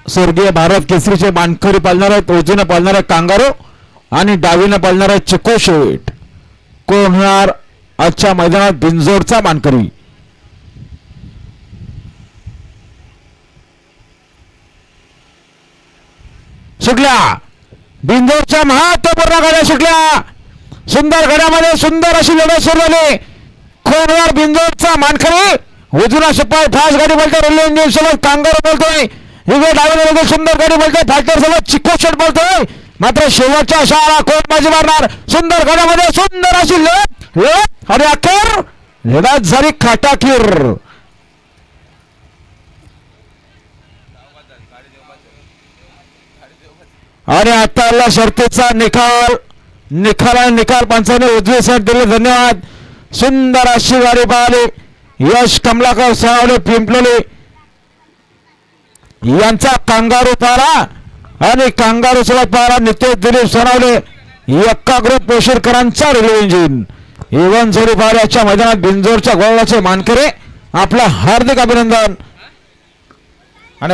स्वर्गीय भारत केसरीचे मानकरी पालणार आहेत. उजवीनं पालणारे कांगारो आणि डावीनं पालणारे चिको शेट. कोण होणार आजच्या मैदानात बिंजोरचा मानकरी? शिकल्या बिंजोरच्या महत्वपूर्ण गाड्या शिकल्या. सुंदर गड्यामध्ये सुंदर अशी लढत सुरू झाली. कोण होणार बिंजोरचा मानकरी? उजवीला शिपाई फास्ट गाडी बोलतोय. रेल्वे इंजिन सोबत कांगारो बोलतोय. इकडे डावीने सुंदर गाडी बोलतोय. फायटर सोबत चिको शेट बोलतोय. मात्र शेवटच्या अशा कोण बाजी मारणार? सुंदर गड्यामध्ये सुंदर अशी लढत आणि अखेर लढत झाली काटाकीर. आणि आता शर्तीचा निकाल पंचाने उजवी साईड दिले. धन्यवाद. सुंदर अशी गाडी पाहिली. यश कमलाकर सोनावले पिंपलोली यांचा कांगारू पारा आणि कांगारू सोबत पारा नितेश दिलीप सोनावले एक्का ग्रुप पोशीरकरांचा रेल्वे इंजिन. इवन जोडी पाऱ्याच्या मैदानात बिंजोरच्या गोळाचे मानकरी आपलं हार्दिक अभिनंदन. आणि